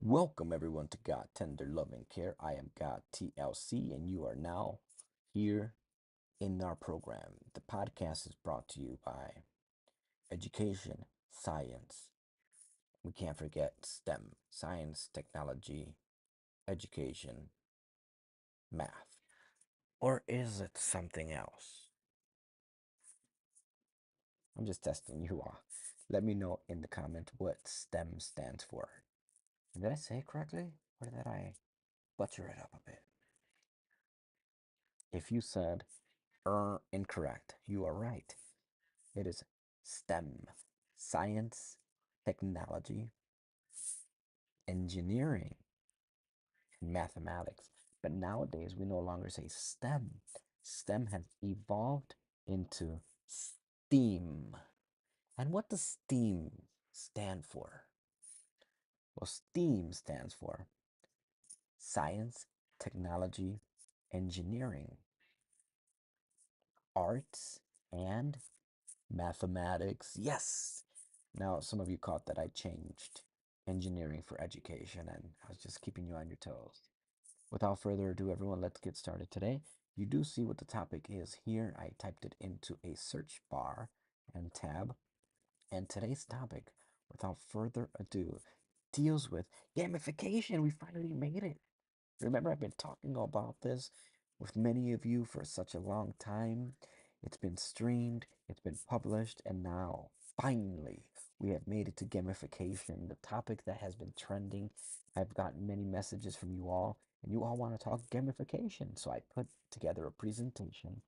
Welcome everyone to God Tender Loving Care. I am God TLC, and you are now here in our program. The podcast is brought to you by Education, Science. We can't forget STEM, Science, Technology, Education, Math. Or is it something else? I'm just testing you all. Let me know in the comment what STEM stands for. Did I say it correctly? Or did I butcher it up a bit? If you said incorrect, you are right. It is STEM, science, technology, engineering, and mathematics. But nowadays, we no longer say STEM. STEM has evolved into STEAM. And what does STEAM stand for? Well, STEAM stands for science, technology, engineering, arts, and mathematics. Yes. Now, some of you caught that I changed engineering for education, and I was just keeping you on your toes. Without further ado, everyone, let's get started today. You do see what the topic is here. I typed it into a search bar and tab. And today's topic, without further ado, deals with gamification. We finally made it. Remember, I've been talking about this with many of you for such a long time. It's been streamed, it's been published, and now, finally, we have made it to gamification, the topic that has been trending. I've gotten many messages from you all, and you all want to talk gamification. So I put together a presentation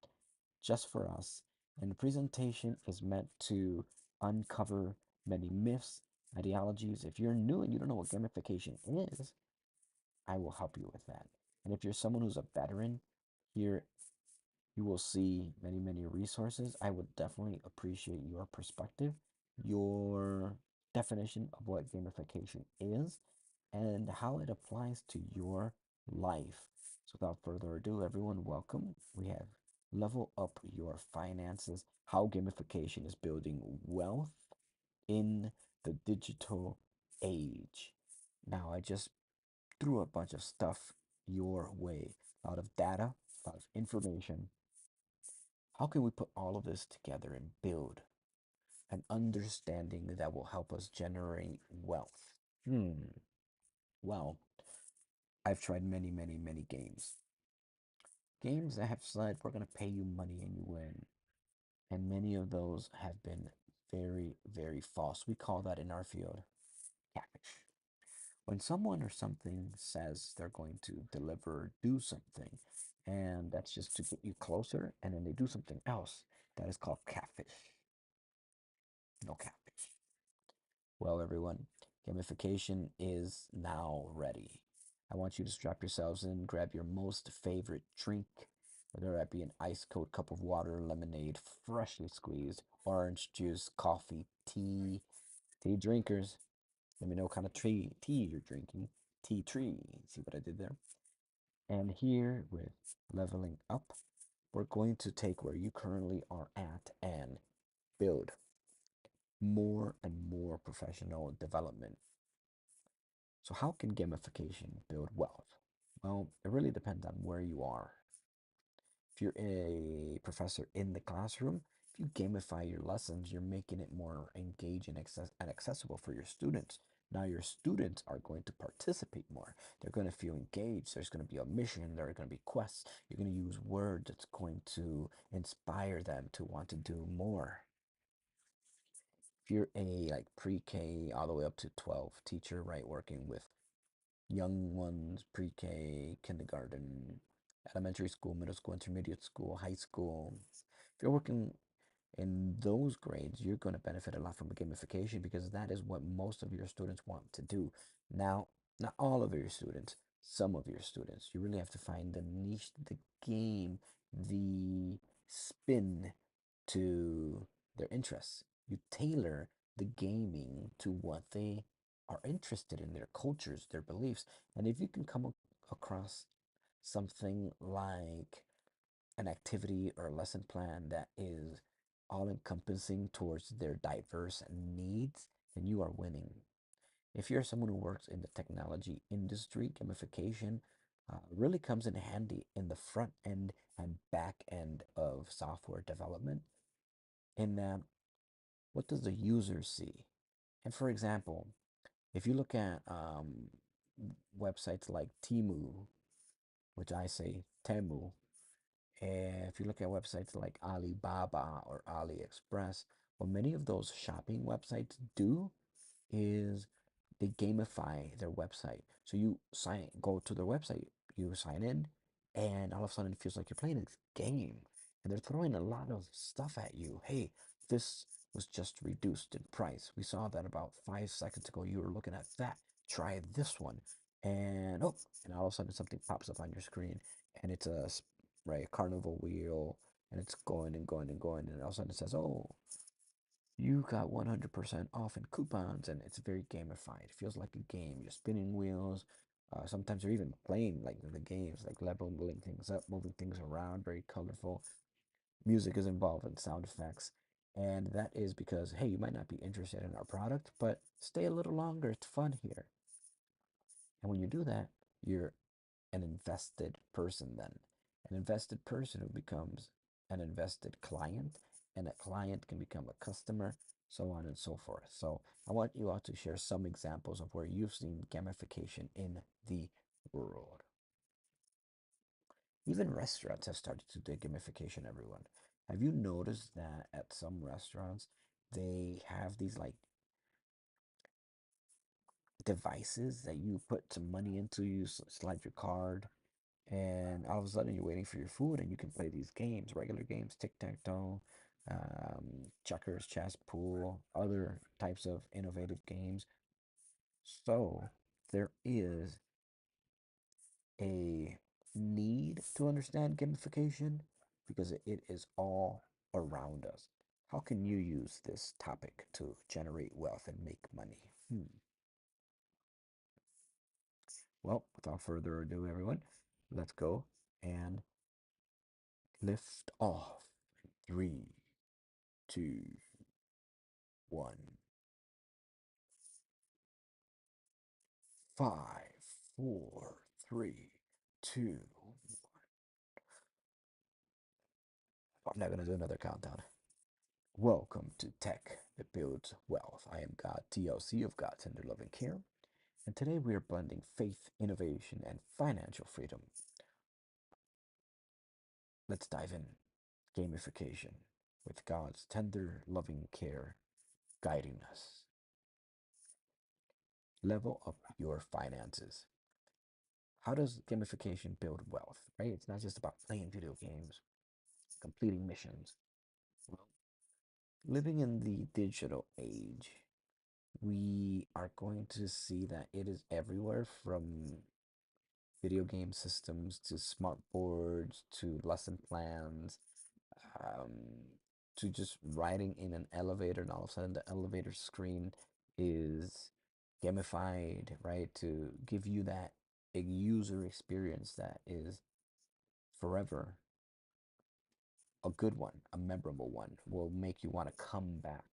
just for us. And the presentation is meant to uncover many myths, ideologies. If you're new and you don't know what gamification is, I will help you with that. And if you're someone who's a veteran, here you will see many, many resources. I would definitely appreciate your perspective, your definition of what gamification is, and how it applies to your life. So, without further ado, everyone, welcome. We have Level Up Your Finances, how gamification is building wealth in the digital age. Now, I just threw a bunch of stuff your way, a lot of data, a lot of information. How can we put all of this together and build an understanding that will help us generate wealth? Well, I've tried many, many, many games. Games that have said we're going to pay you money and you win. And many of those have been very, very false. We call that in our field catfish. When someone or something says they're going to deliver or do something, and that's just to get you closer, and then they do something else, that is called catfish. No catfish. Well, everyone, gamification is now ready. I want you to strap yourselves in, grab your most favorite drink, whether that be an ice cold cup of water, lemonade, freshly squeezed, orange juice, coffee, tea. Tea drinkers, let me know what kind of tea you're drinking. Tea tree. See what I did there? And here with leveling up, we're going to take where you currently are at and build more and more professional development. So, how can gamification build wealth? Well, it really depends on where you are. If you're a professor in the classroom, if you gamify your lessons, you're making it more engaging and accessible for your students. Now, your students are going to participate more. They're going to feel engaged. There's going to be a mission. There are going to be quests. You're going to use words that's going to inspire them to want to do more. If you're a like pre-K all the way up to 12 teacher, right, working with young ones, pre-K, kindergarten, elementary school, middle school, intermediate school, high school. If you're working in those grades, you're going to benefit a lot from gamification because that is what most of your students want to do. Now, not all of your students, some of your students. You really have to find the niche, the game, the spin to their interests. You tailor the gaming to what they are interested in, their cultures, their beliefs. And if you can come across something like an activity or a lesson plan that is all encompassing towards their diverse needs, then you are winning. If you're someone who works in the technology industry, gamification really comes in handy in the front end and back end of software development. In that, what does the user see? And for example, if you look at websites like Temu, which I say Temu, if you look at websites like Alibaba or AliExpress, what many of those shopping websites do is they gamify their website. So you go to their website, you sign in, and all of a sudden it feels like you're playing a game. And they're throwing a lot of stuff at you. Hey, this was just reduced in price. We saw that about 5 seconds ago. You were looking at that. Try this one. And oh, and all of a sudden something pops up on your screen, and it's a carnival wheel, and it's going and going and going, and all of a sudden it says, oh, you got 100% off in coupons, and it's very gamified. It feels like a game. You're spinning wheels. Sometimes you're even playing like the games, like leveling things up, moving things around, very colorful. Music is involved in sound effects. And that is because, hey, you might not be interested in our product, but stay a little longer. It's fun here. And when you do that, you're an invested person then. An invested person who becomes an invested client, and a client can become a customer, so on and so forth. So I want you all to share some examples of where you've seen gamification in the world. Even restaurants have started to do gamification, everyone. Have you noticed that at some restaurants, they have these like devices that you put some money into, you slide your card, and all of a sudden you're waiting for your food and you can play these games, regular games, tic-tac-toe, checkers, chess, pool, other types of innovative games. So there is a need to understand gamification because it is all around us. How can you use this topic to generate wealth and make money? Well, without further ado, everyone, let's go and lift off. Three, two, one, five, four, three, two. I'm not gonna do another countdown. Welcome to Tech that Builds Wealth. I am God TLC of God Tender Love and Care, and today we are blending faith, innovation, and financial freedom. Let's dive in. Gamification with God's tender, loving care guiding us. Level up your finances. How does gamification build wealth, right? It's not just about playing video games, completing missions. Well, living in the digital age, we are going to see that it is everywhere from video game systems to smart boards to lesson plans um, to just riding in an elevator, and all of a sudden the elevator screen is gamified, right? To give you that a user experience that is forever a good one, a memorable one, will make you want to come back.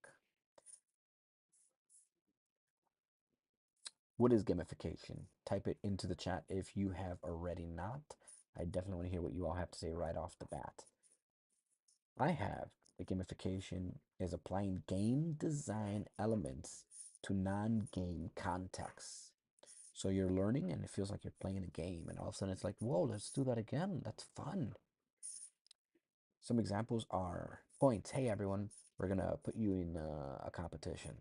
What is gamification? Type it into the chat if you have already not. I definitely want to hear what you all have to say right off the bat. I have. The gamification is applying game design elements to non-game contexts. So you're learning and it feels like you're playing a game, and all of a sudden it's like, whoa, let's do that again. That's fun. Some examples are points. Hey, everyone, we're going to put you in a competition.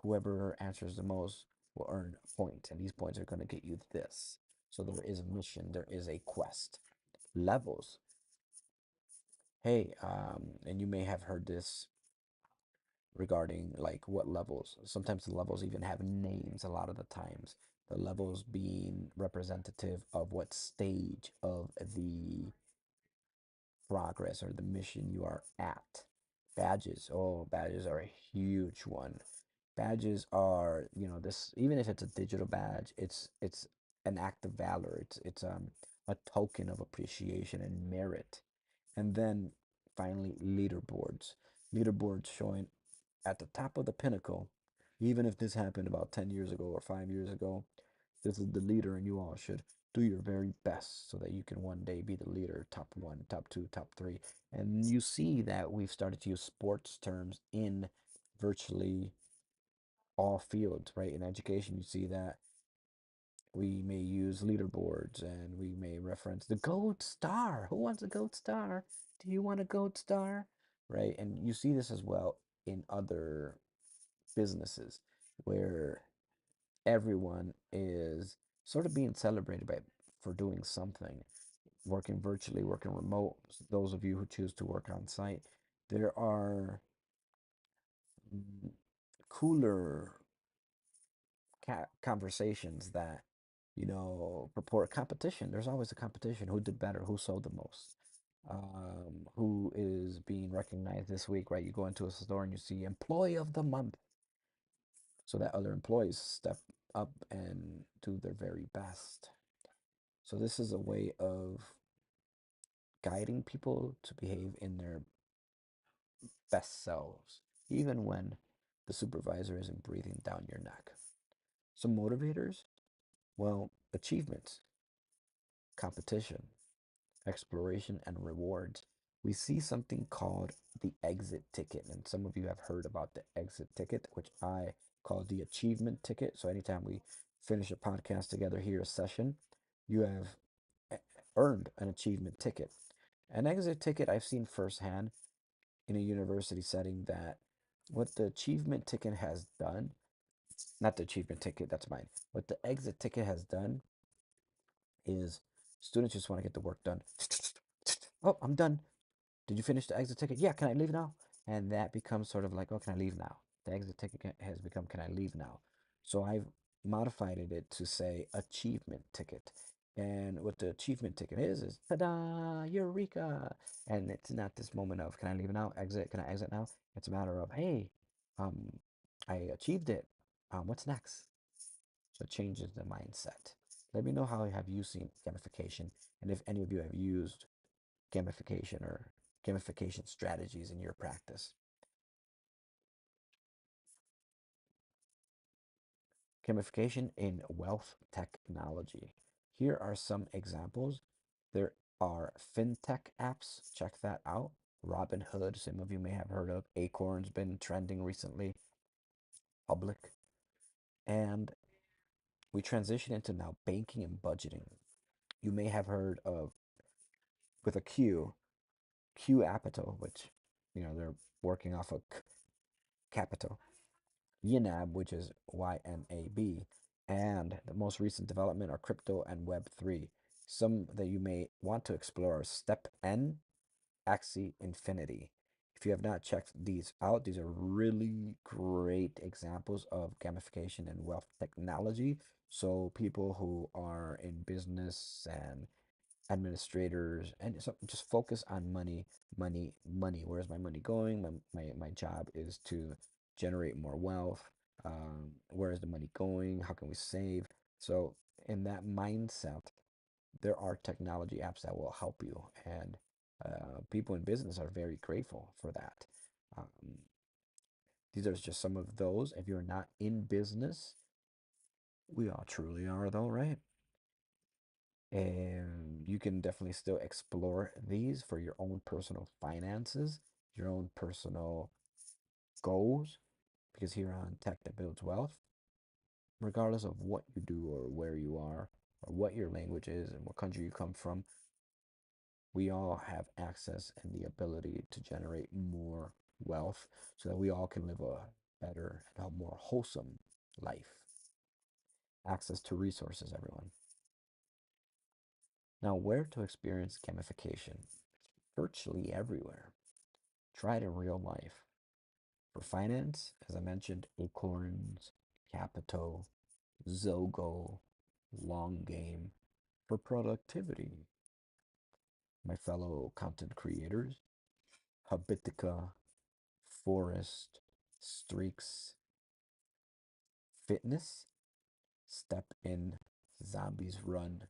Whoever answers the most will earn a point, and these points are going to get you this. So there is a mission, there is a quest. Levels. Hey, and you may have heard this regarding like what levels. Sometimes the levels even have names a lot of the times. The levels being representative of what stage of the progress or the mission you are at. Badges. Oh, badges are a huge one. Badges are, this, even if it's a digital badge, it's an act of valor. It's a token of appreciation and merit. And then finally leaderboards. Leaderboards showing at the top of the pinnacle Even if this happened about 10 years ago or 5 years ago, this is the leader, and you all should do your very best so that you can one day be the leader, top one, top two, top three. And you see that we've started to use sports terms in virtually all fields, right? In education, you see that we may use leaderboards and we may reference the gold star. Who wants a gold star? Do you want a gold star? Right? And you see this as well in other businesses where everyone is sort of being celebrated by for doing something, working virtually, working remote. Those of you who choose to work on site, there are mm, cooler conversations that purport competition. There's always a competition. Who did better? Who sold the most? Who is being recognized this week? Right? You go into a store and you see Employee of the Month, so that other employees step up and do their very best. So this is a way of guiding people to behave in their best selves, even when the supervisor isn't breathing down your neck. Some motivators, well, achievements, competition, exploration, and rewards. We see something called the exit ticket. And some of you have heard about the exit ticket, which I call the achievement ticket. So anytime we finish a podcast together here, a session, you have e- earned an achievement ticket. An exit ticket I've seen firsthand in a university setting that what the achievement ticket has done, not the achievement ticket, that's mine. What the exit ticket has done is students just want to get the work done. Oh, I'm done. Did you finish the exit ticket? Yeah, can I leave now? And that becomes sort of like, oh, can I leave now? The exit ticket has become, can I leave now? So I've modified it to say achievement ticket. And what the achievement ticket is ta-da, eureka. And it's not this moment of, can I leave now? Exit, can I exit now? It's a matter of, hey, um, I achieved it. What's next? So it changes the mindset. Let me know how have you seen gamification, and if any of you have used gamification or gamification strategies in your practice. Gamification in wealth technology. Here are some examples. There are fintech apps. Check that out. Robinhood, some of you may have heard of. Acorn's been trending recently. Public. And we transition into now banking and budgeting. You may have heard of, with a Q Apito, which, they're working off of Capital. YNAB, which is YNAB, and the most recent development are crypto and Web3. Some that you may want to explore are Step N, Axie Infinity. If you have not checked these out, these are really great examples of gamification and wealth technology. So people who are in business and administrators, and so just focus on money, money, money. Where's my money going? My job is to generate more wealth. Where is the money going? How can we save? So in that mindset, there are technology apps that will help you, and people in business are very grateful for that. um, these are just some of those. If you're not in business, we all truly are though, right? And you can definitely still explore these for your own personal finances, your own personal goals, because here on Tech That Builds Wealth, regardless of what you do or where you are or what your language is and what country you come from, we all have access and the ability to generate more wealth so that we all can live a better and a more wholesome life. Access to resources, everyone. Now, where to experience gamification? Virtually everywhere. Try it in real life. For finance, as I mentioned, Acorns, Capito, Zogo, Long Game. For productivity, my fellow content creators, Habitica, Forest, Streaks. Fitness, Step In, Zombies Run,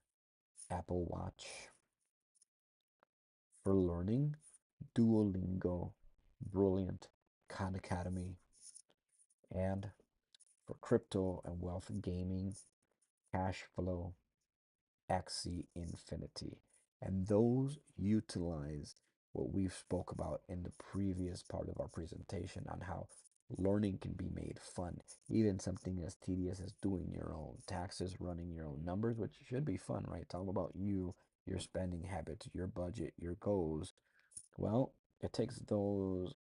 Apple Watch. For learning, Duolingo, Brilliant, Khan Academy, and for crypto and wealth gaming, cash flow, Axie Infinity. And those utilize what we've spoke about in the previous part of our presentation on how learning can be made fun. Even something as tedious as doing your own taxes, running your own numbers, which should be fun, right? It's all about you, your spending habits, your budget, your goals. Well, it takes those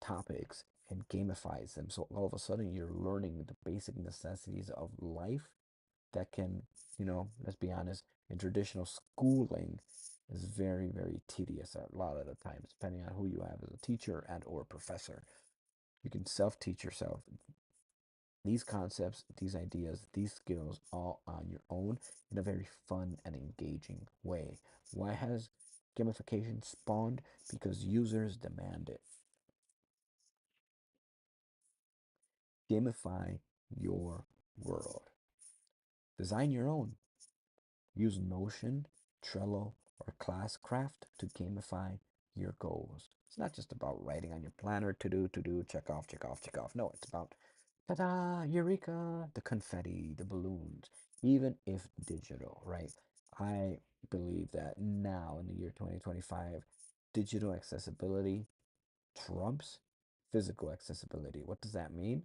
topics and gamifies them. So all of a sudden you're learning the basic necessities of life that can, let's be honest, in traditional schooling is very, very tedious a lot of the times, depending on who you have as a teacher and or professor. You can self-teach yourself these concepts, these ideas, these skills all on your own in a very fun and engaging way. Why has gamification spawned? Because users demand it. Gamify your world. Design your own. Use Notion, Trello, or ClassCraft to gamify your goals. It's not just about writing on your planner to do, check off, check off, check off. No, it's about ta-da, eureka, the confetti, the balloons, even if digital, right? I believe that now in the year 2025, digital accessibility trumps physical accessibility. What does that mean?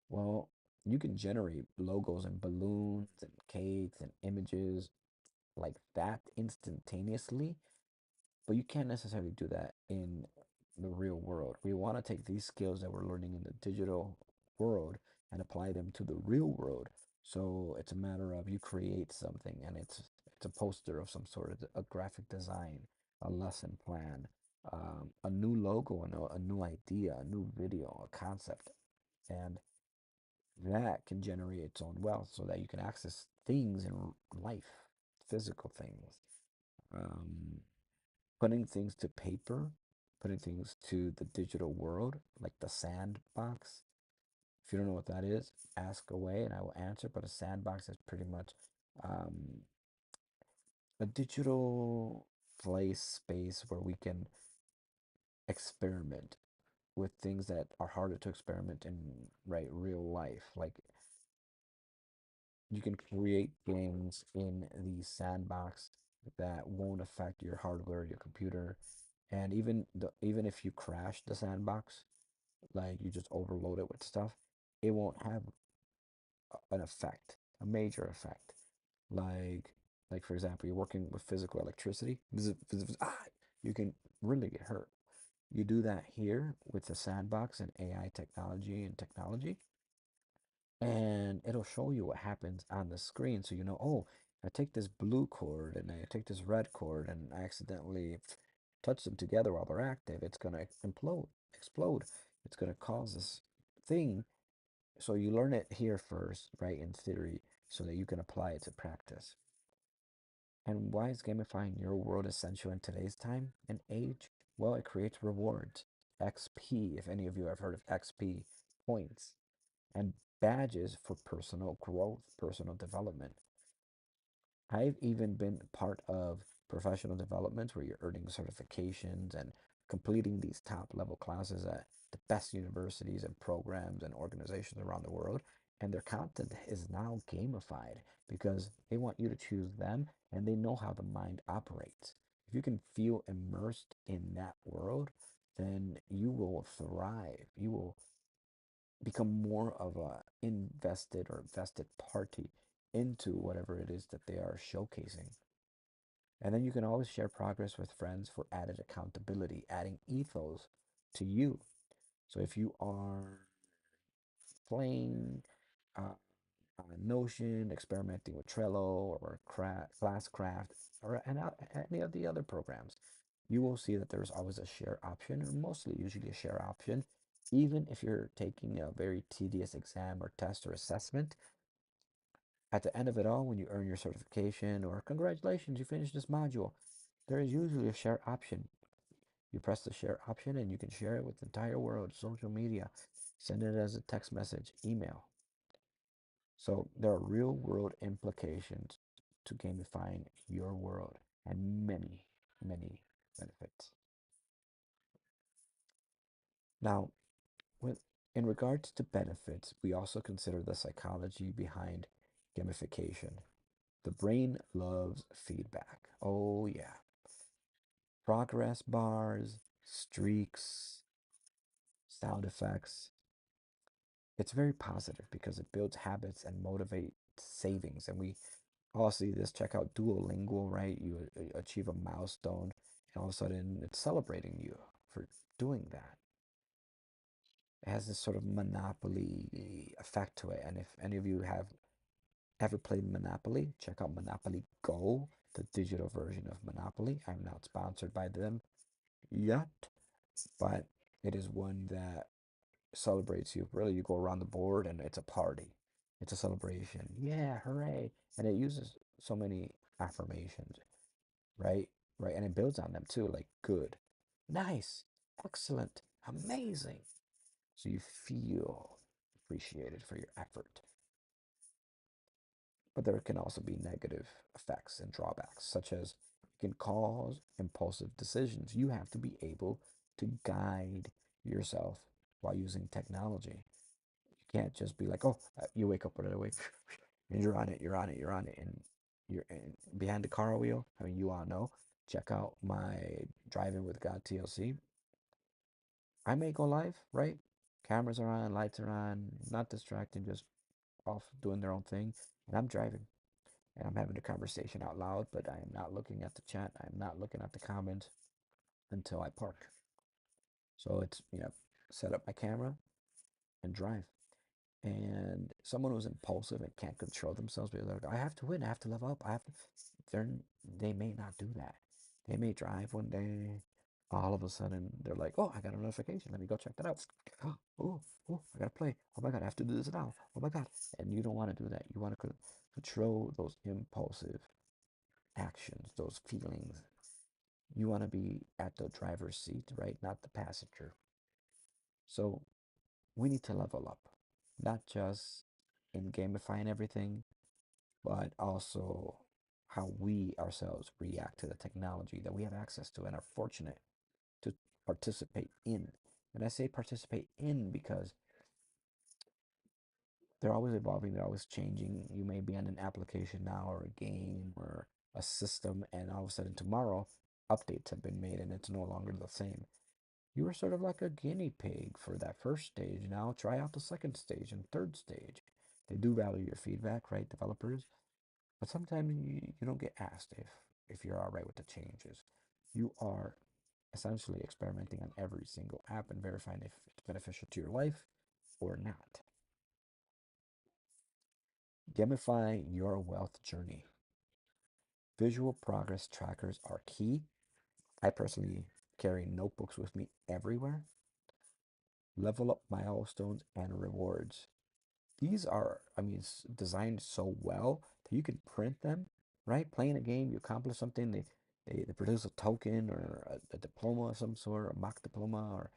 Well, you can generate logos and balloons and cakes and images like that instantaneously, but you can't necessarily do that in the real world. We want to take these skills that we're learning in the digital world and apply them to the real world. So it's a matter of you create something and it's a poster of some sort of a graphic design, a lesson plan, a new logo, and a new idea, a new video, a concept. And that can generate its own wealth so that you can access things in life, physical things. Um, Putting things to paper, putting things to the digital world, like the sandbox. If you don't know what that is, ask away and I will answer. But a sandbox is pretty much um, a digital place, space where we can experiment with things that are harder to experiment in right real life. Like you can create games in the sandbox that won't affect your hardware, your computer, and even if you crash the sandbox, like you just overload it with stuff, it won't have an effect, a major effect. Like like for example, you're working with physical electricity, you can really get hurt. You do that here with the sandbox and AI technology, and it'll show you what happens on the screen. So oh, I take this blue cord and I take this red cord and I accidentally touch them together while they're active, it's gonna explode. It's gonna cause this thing. So you learn it here first, right, in theory, so that you can apply it to practice. And why is gamifying your world essential in today's time and age? Well, it creates rewards. XP, if any of you have heard of XP, points, and badges for personal growth, personal development. I've even been part of professional developments where you're earning certifications and completing these top level classes at the best universities and programs and organizations around the world. And their content is now gamified because they want you to choose them and they know how the mind operates. If you can feel immersed in that world, then you will thrive. You will become more of a invested or vested party into whatever it is that they are showcasing. And then you can always share progress with friends for added accountability, adding ethos to you. So if you are playing Notion, experimenting with Trello or Classcraft or any of the other programs, you will see that there's always a share option, or mostly usually a share option. Even if you're taking a very tedious exam or test or assessment, at the end of it all, when you earn your certification or congratulations, you finished this module, there is usually a share option. You press the share option and you can share it with the entire world, social media, send it as a text message, email. So there are real world implications to gamifying your world and many, many benefits. Now, with In regards to benefits, we also consider the psychology behind gamification. The brain loves feedback. Oh, yeah. Progress bars, streaks, sound effects. It's very positive because it builds habits and motivates savings. And we all see this. Check out Duolingo, right? You achieve a milestone, and all of a sudden it's celebrating you for doing that. It has this sort of monopoly effect to it. And if any of you have ever played Monopoly, check out Monopoly Go, the digital version of Monopoly. I'm not sponsored by them yet, but it is one that celebrates you. Really, you go around the board and it's a party. It's a celebration. Yeah, hooray. And it uses so many affirmations, right? Right. And it builds on them too, like good, nice, excellent, amazing. So you feel appreciated for your effort. But there can also be negative effects and drawbacks, such as it can cause impulsive decisions. You have to be able to guide yourself while using technology. You can't just be like, oh, you wake up right away and you're on it, you're on it, you're on it, and you're behind the car wheel. I mean, you all know. Check out my Driving with God TLC. I may go live, right? Cameras are on, lights are on, not distracting, just off doing their own thing, and I'm driving and I'm having a conversation out loud, but I am not looking at the chat. I'm not looking at the comments until I park. So it's, set up my camera and drive. And someone who's impulsive and can't control themselves, because they're like, I have to win, I have to level up, I have to. They're, they may not do that. They may drive one day, all of a sudden they're like, oh, I got a notification. Let me go check that out. Oh, oh, I gotta play. Oh my God, I have to do this now. Oh my God. And you don't want to do that. You want to control those impulsive actions, those feelings. You want to be at the driver's seat, right? Not the passenger. So we need to level up, not just in gamifying everything, but also how we ourselves react to the technology that we have access to and are fortunate to participate in. And I say participate in because they're always evolving, they're always changing. You may be on an application now or a game or a system, and all of a sudden tomorrow updates have been made and it's no longer the same. You were sort of like a guinea pig for that first stage. Now try out the second stage and third stage. They do value your feedback, right, developers? But sometimes you don't get asked if you're all right with the changes. You are essentially experimenting on every single app and verifying if it's beneficial to your life or not. Gamify your wealth journey. Visual progress trackers are key. I personally carry notebooks with me everywhere. Level up milestones and rewards. These are, I mean, designed so well that you can print them, right? Playing a game, you accomplish something, they produce a token or a diploma of some sort, a mock diploma or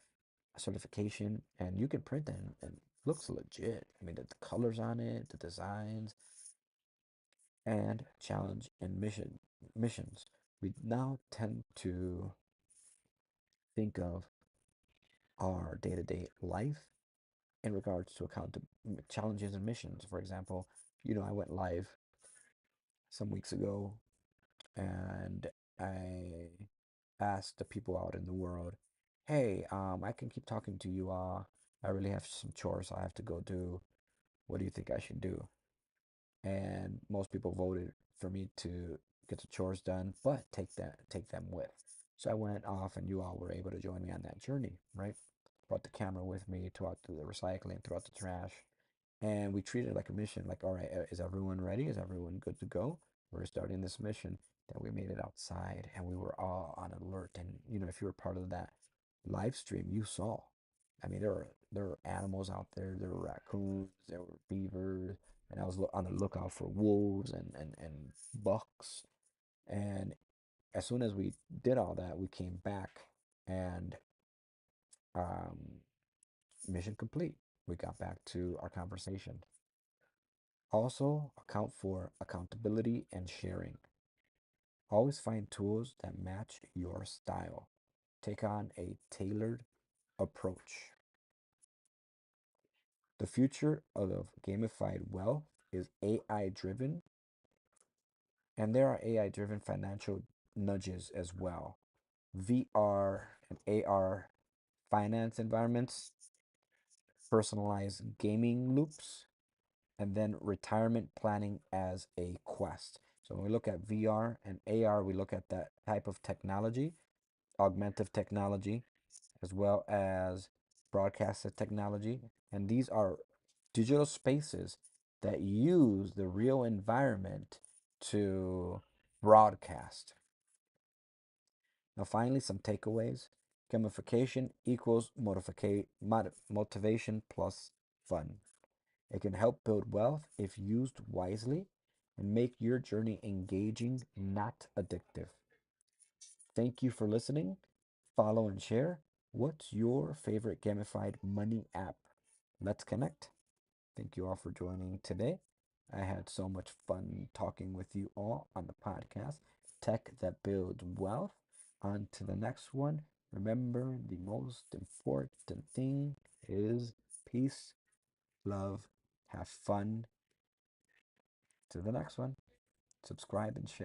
a certification, and you can print that and it looks legit. I mean, the colors on it, the designs, and challenge and missions. We now tend to think of our day-to-day life in regards to account challenges and missions. For example, I went live some weeks ago and I asked the people out in the world, hey, I can keep talking to you. I really have some chores I have to go do. What do you think I should do? And most people voted for me to get the chores done, but take them with. So I went off, and you all were able to join me on that journey, right? Brought the camera with me throughout the recycling, throughout the trash, and we treated it like a mission. Like, all right, is everyone ready? Is everyone good to go? We're starting this mission. Then we made it outside, and we were all on alert. And if you were part of that live stream, you saw. I mean, there were animals out there. There were raccoons. There were beavers, and I was on the lookout for wolves and bucks. And as soon as we did all that, we came back, and um, mission complete. We got back to our conversation. Also, account for accountability and sharing. Always find tools that match your style. Take on a tailored approach. The future of gamified wealth is AI driven, and there are AI driven financial nudges as well. VR and AR finance environments, personalized gaming loops, and then retirement planning as a quest. So when we look at VR and AR, we look at that type of technology, augmented technology, as well as broadcasted technology. And these are digital spaces that use the real environment to broadcast. Now, finally, some takeaways. Gamification equals motivation plus fun. It can help build wealth if used wisely and make your journey engaging, not addictive. Thank you for listening. Follow and share. What's your favorite gamified money app? Let's connect. Thank you all for joining today. I had so much fun talking with you all on the podcast, Tech That Builds Wealth. On to the next one. Remember, the most important thing is peace, love, have fun. To the next one. Subscribe and share.